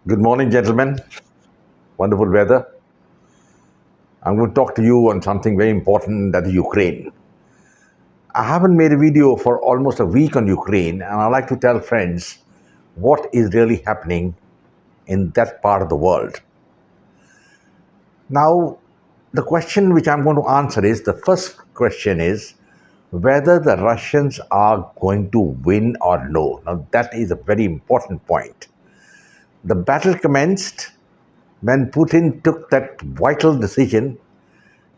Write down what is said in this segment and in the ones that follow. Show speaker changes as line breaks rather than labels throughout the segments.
Good morning, gentlemen. Wonderful weather. I'm going to talk to you on something very important, that is Ukraine. I haven't made a video for almost a week on Ukraine, and I like to tell friends what is really happening in that part of the world. Now, the question which I'm going to answer is, the first question is whether the Russians are going to win or no. Now, that is a very important point. The battle commenced when Putin took that vital decision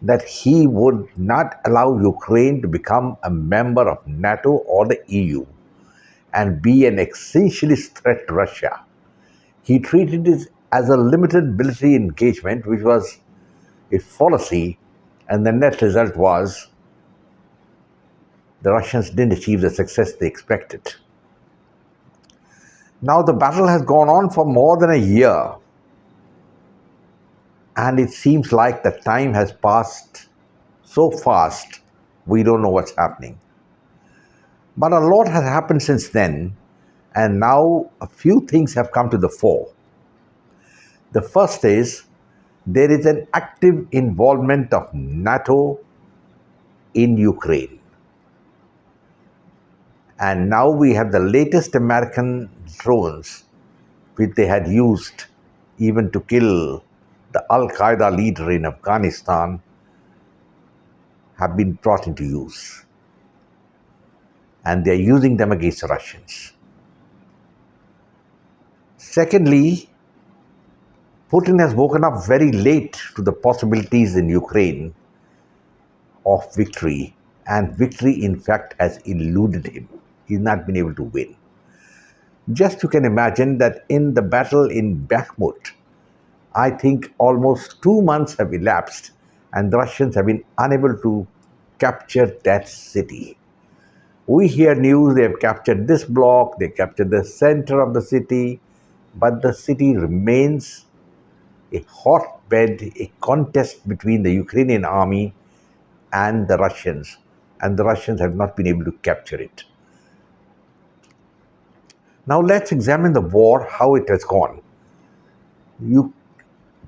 that he would not allow Ukraine to become a member of NATO or the EU and be an essentialist threat to Russia. He treated it as a limited military engagement, which was its policy, and the net result was the Russians didn't achieve the success they expected. Now the battle has gone on for more than a year, and it seems like the time has passed so fast, we don't know what's happening. But a lot has happened since then, and now a few things have come to the fore. The first is there is an active involvement of NATO in Ukraine. And now we have the latest American drones, which they had used even to kill the Al Qaeda leader in Afghanistan, have been brought into use. And they are using them against the Russians. Secondly, Putin has woken up very late to the possibilities in Ukraine of victory, and victory in fact has eluded him. He's not been able to win. Just you can imagine that in the battle in Bakhmut, I think almost 2 months have elapsed and the Russians have been unable to capture that city. We hear news they have captured this block, they captured the center of the city, but the city remains a hotbed, a contest between the Ukrainian army and the Russians have not been able to capture it. Now let's examine the war, how it has gone.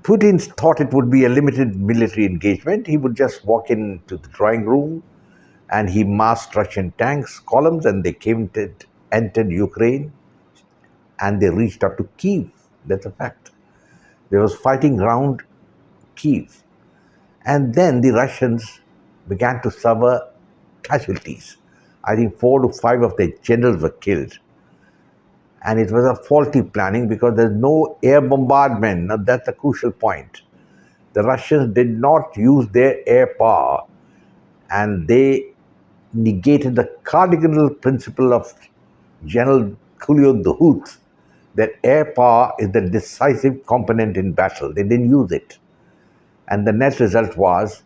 Putin thought it would be a limited military engagement. He would just walk into the drawing room and he massed Russian tanks, columns, and they entered Ukraine, and they reached up to Kiev. That's a fact. There was fighting around Kiev. And then the Russians began to suffer casualties. I think 4 to 5 of their generals were killed. And it was a faulty planning because there's no air bombardment. Now that's a crucial point. The Russians did not use their air power, and they negated the cardinal principle of General Julio Duhut, that air power is the decisive component in battle. They didn't use it. And the net result was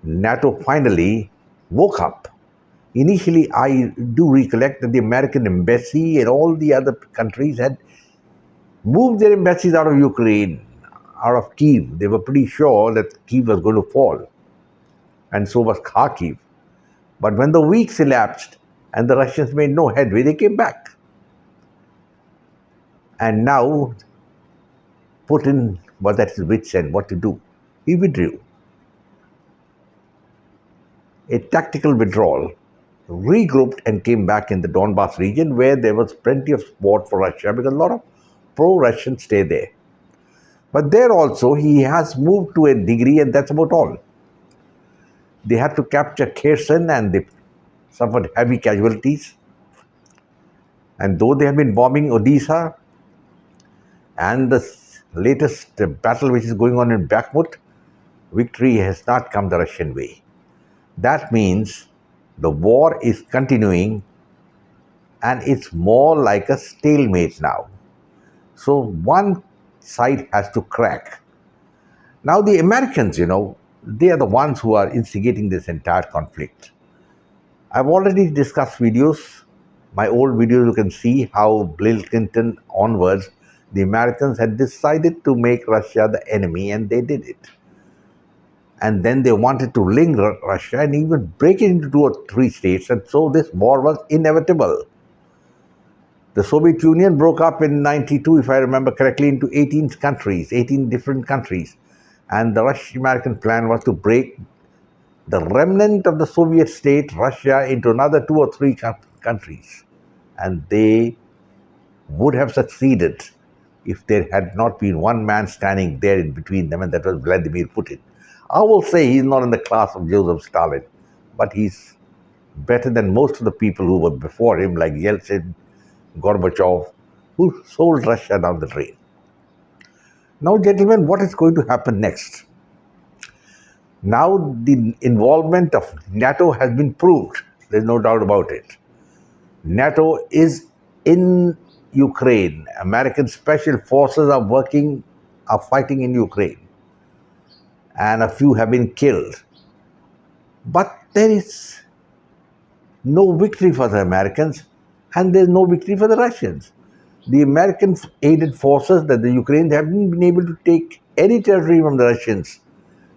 NATO finally woke up. Initially, I do recollect that the American embassy and all the other countries had moved their embassies out of Ukraine, out of Kiev. They were pretty sure that Kiev was going to fall, and so was Kharkiv. But when the weeks elapsed and the Russians made no headway, they came back. And now Putin was at his wit's end what to do. He withdrew. A tactical withdrawal, regrouped and came back in the Donbass region, where there was plenty of support for Russia because a lot of pro-Russians stay there. But there also he has moved to a degree, and that's about all. They had to capture Kherson and they suffered heavy casualties. And though they have been bombing Odisha and the latest battle which is going on in Bakhmut, victory has not come the Russian way. That means the war is continuing, and it's more like a stalemate now. So one side has to crack. Now the Americans, they are the ones who are instigating this entire conflict. I've already discussed videos, my old videos. You can see how Bill Clinton onwards, the Americans had decided to make Russia the enemy, and they did it. And then they wanted to link Russia and even break it into 2 or 3 states, and so this war was inevitable. The Soviet Union broke up in 92, if I remember correctly, into 18 countries, 18 different countries. And the Russian-American plan was to break the remnant of the Soviet state, Russia, into another two or three countries. And they would have succeeded if there had not been one man standing there in between them, and that was Vladimir Putin. I will say he's not in the class of Joseph Stalin, but he's better than most of the people who were before him, like Yeltsin, Gorbachev, who sold Russia down the drain. Now, gentlemen, what is going to happen next? Now, the involvement of NATO has been proved. There's no doubt about it. NATO is in Ukraine. American special forces are fighting in Ukraine. And a few have been killed. But there is no victory for the Americans, and there's no victory for the Russians. The American aided forces that the Ukrainians haven't been able to take any territory from the Russians,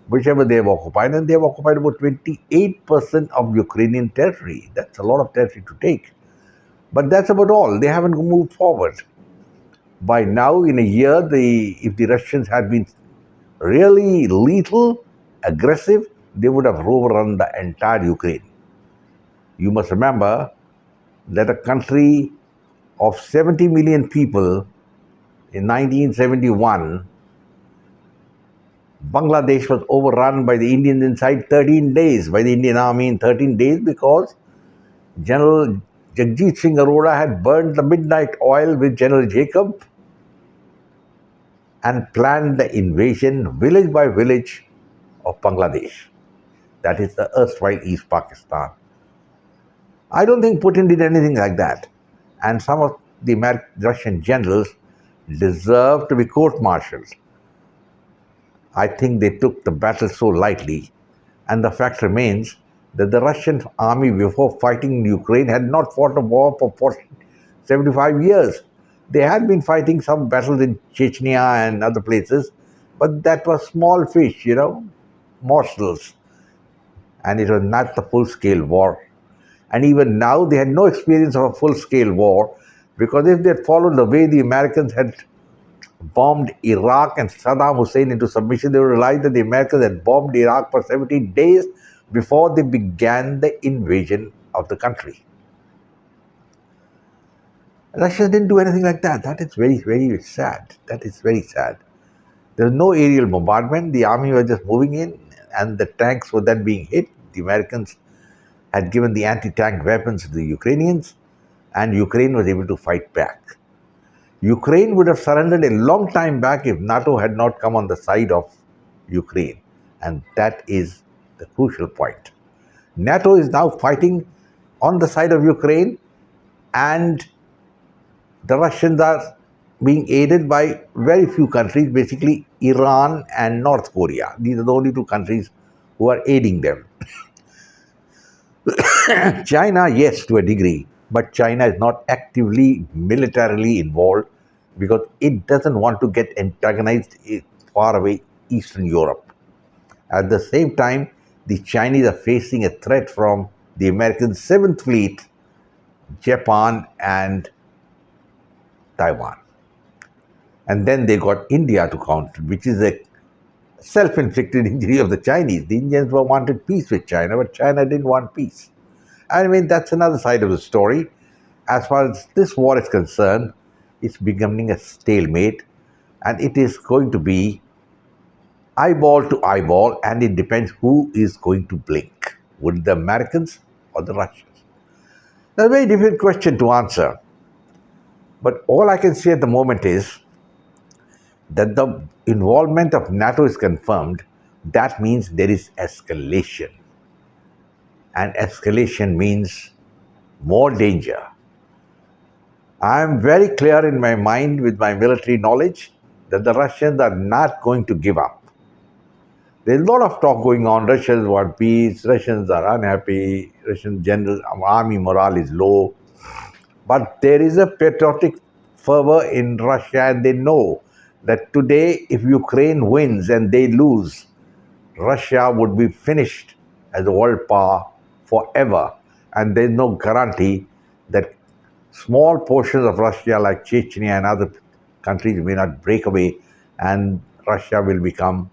whichever they have occupied, and they have occupied about 28% of Ukrainian territory. That's a lot of territory to take. But that's about all. They haven't moved forward. By now, in a year, if the Russians had been really lethal, aggressive, they would have overrun the entire Ukraine. You must remember that a country of 70 million people in 1971, Bangladesh was overrun by the Indians inside 13 days, by the Indian army in 13 days, because General Jagjit Singh Arora had burned the midnight oil with General Jacob and planned the invasion village by village of Bangladesh. That is the erstwhile East Pakistan. I don't think Putin did anything like that. And some of the Russian generals deserve to be court-martialed. I think they took the battle so lightly. And the fact remains that the Russian army, before fighting in Ukraine, had not fought a war for 75 years. They had been fighting some battles in Chechnya and other places, but that was small fish, morsels. And it was not the full-scale war. And even now, they had no experience of a full-scale war, because if they had followed the way the Americans had bombed Iraq and Saddam Hussein into submission, they would realize that the Americans had bombed Iraq for 17 days before they began the invasion of the country. Russia didn't do anything like that. That is very, very sad. That is very sad. There was no aerial bombardment. The army was just moving in, and the tanks were then being hit. The Americans had given the anti-tank weapons to the Ukrainians, and Ukraine was able to fight back. Ukraine would have surrendered a long time back if NATO had not come on the side of Ukraine. And that is the crucial point. NATO is now fighting on the side of Ukraine, and the Russians are being aided by very few countries, basically Iran and North Korea. These are the only two countries who are aiding them. China, yes, to a degree, but China is not actively militarily involved because it doesn't want to get antagonized far away Eastern Europe. At the same time, the Chinese are facing a threat from the American 7th Fleet, Japan, and Taiwan. And then they got India to counter, which is a self-inflicted injury of the Chinese. The Indians wanted peace with China, but China didn't want peace. I mean, that's another side of the story. As far as this war is concerned, it's becoming a stalemate, and it is going to be eyeball to eyeball, and it depends who is going to blink. Would the Americans or the Russians? That's a very difficult question to answer. But all I can say at the moment is that the involvement of NATO is confirmed. That means there is escalation. And escalation means more danger. I am very clear in my mind with my military knowledge that the Russians are not going to give up. There's a lot of talk going on. Russians want peace, Russians are unhappy, Russian general army morale is low. But there is a patriotic fervor in Russia, and they know that today, if Ukraine wins and they lose, Russia would be finished as a world power forever. And there's no guarantee that Small portions of Russia, like Chechnya and other countries, may not break away, and Russia will become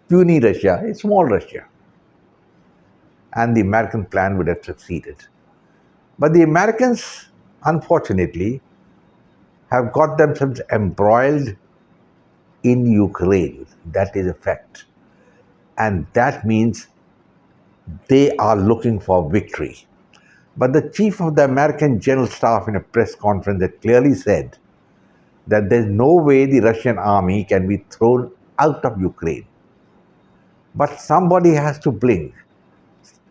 puny Russia, a small Russia. And the American plan would have succeeded. But the Americans, unfortunately, have got themselves embroiled in Ukraine. That is a fact. And that means they are looking for victory. But the chief of the American General Staff in a press conference had clearly said that there's no way the Russian army can be thrown out of Ukraine. But somebody has to blink.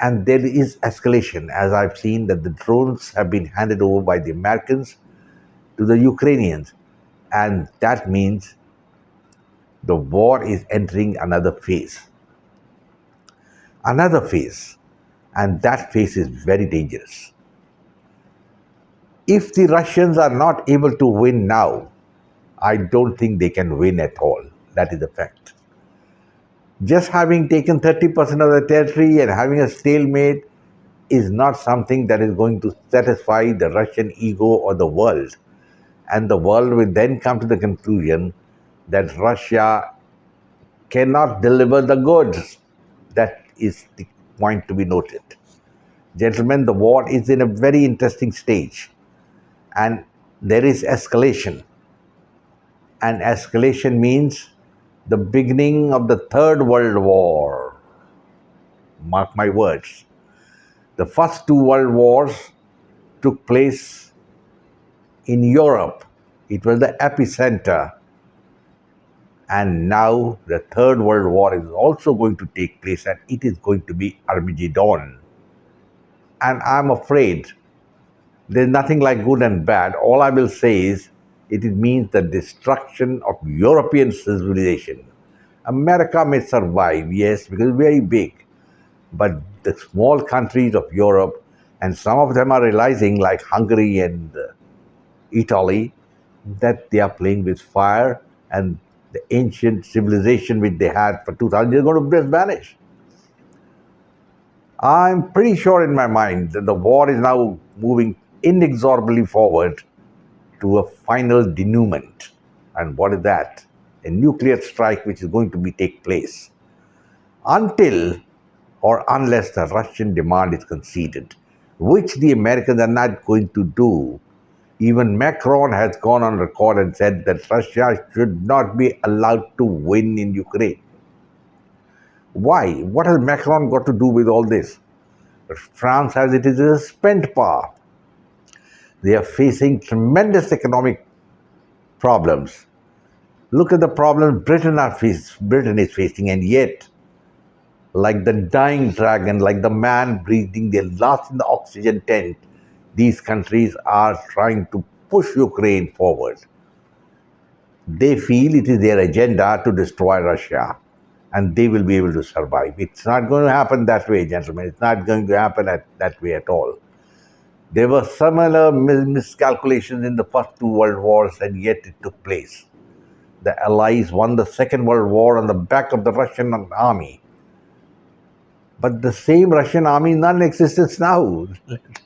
And there is escalation, as I've seen that the drones have been handed over by the Americans to the Ukrainians. And that means the war is entering another phase. Another phase. And that phase is very dangerous. If the Russians are not able to win now, I don't think they can win at all. That is a fact. Just having taken 30% of the territory and having a stalemate is not something that is going to satisfy the Russian ego or the world. And the world will then come to the conclusion that Russia cannot deliver the goods. That is the point to be noted. Gentlemen, the war is in a very interesting stage, and there is escalation. And escalation means the beginning of the Third World War. Mark my words. The first two world wars took place in Europe. It was the epicenter. And now the Third World War is also going to take place, and it is going to be Armageddon. And I'm afraid there's nothing like good and bad. All I will say is it means the destruction of European civilization. America may survive, yes, because it's very big. But the small countries of Europe, and some of them are realizing, like Hungary and Italy, that they are playing with fire, and the ancient civilization which they had for 2000 years is going to just vanish. I'm pretty sure in my mind that the war is now moving inexorably forward to a final denouement. And what is that? A nuclear strike which is going to take place. Until or unless the Russian demand is conceded, which the Americans are not going to do. Even Macron has gone on record and said that Russia should not be allowed to win in Ukraine. Why? What has Macron got to do with all this? France has it as a spent power. They are facing tremendous economic problems. Look at the problems Britain is facing, and yet, like the dying dragon, like the man breathing their last in the oxygen tent, these countries are trying to push Ukraine forward. They feel it is their agenda to destroy Russia, and they will be able to survive. It's not going to happen that way, gentlemen. It's not going to happen that way at all. There were similar miscalculations in the first two world wars, and yet it took place. The Allies won the Second World War on the back of the Russian army. But the same Russian army is not in existence now.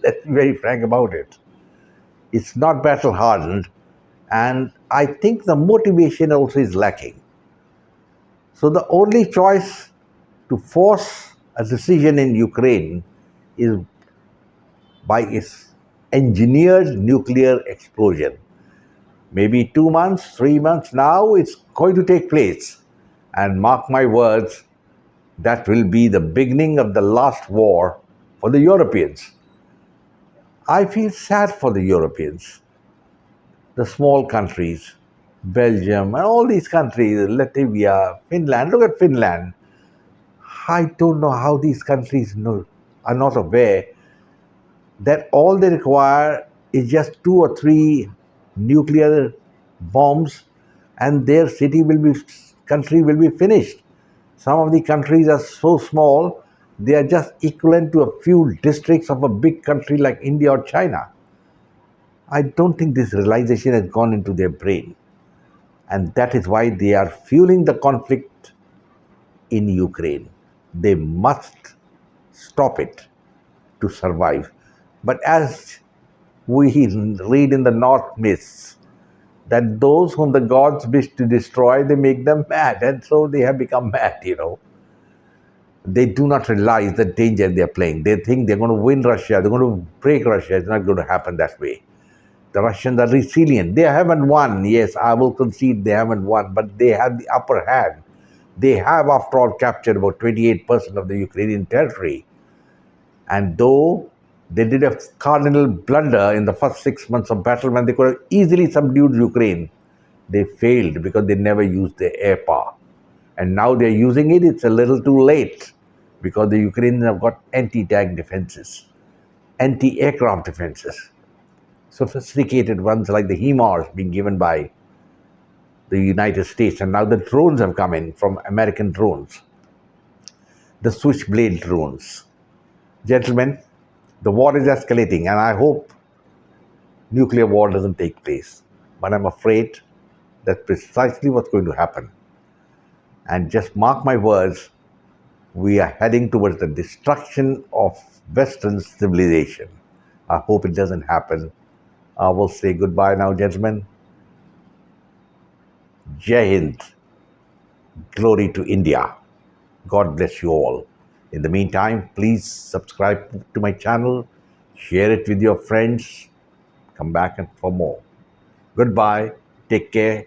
Let's be very frank about it. It's not battle hardened, and I think the motivation also is lacking. So the only choice to force a decision in Ukraine is by its engineered nuclear explosion. Maybe 2 months, 3 months, now it's going to take place. And mark my words, that will be the beginning of the last war for the Europeans. I feel sad for the Europeans, the small countries, Belgium, and all these countries, Latvia, Finland. Look at Finland. I don't know how these countries are not aware that all they require is just 2 or 3 nuclear bombs, and their country will be finished. Some of the countries are so small, they are just equivalent to a few districts of a big country like India or China. I don't think this realization has gone into their brain. And that is why they are fueling the conflict in Ukraine. They must stop it to survive. But as We read in the North myths that those whom the gods wish to destroy, they make them mad, and so they have become mad. They do not realize the danger they're playing. They think they're going to win Russia, they're going to break Russia. It's not going to happen that way. The Russians are resilient. They haven't won. Yes, I will concede they haven't won, but they have the upper hand. They have, after all, captured about 28% of the Ukrainian territory. And though they did a cardinal blunder in the first 6 months of battle when they could have easily subdued Ukraine, they failed because they never used their air power. And now they're using it. It's a little too late because the Ukrainians have got anti-tank defenses, anti-aircraft defenses, sophisticated ones like the HIMARS being given by the United States. And now the drones have come in from American drones, the Switchblade drones. Gentlemen, the war is escalating, and I hope nuclear war doesn't take place. But I'm afraid that's precisely what's going to happen. And just mark my words, we are heading towards the destruction of Western civilization. I hope it doesn't happen. I will say goodbye now, gentlemen. Jai Hind. Glory to India. God bless you all. In the meantime, please subscribe to my channel, share it with your friends, come back and for more. Goodbye, take care,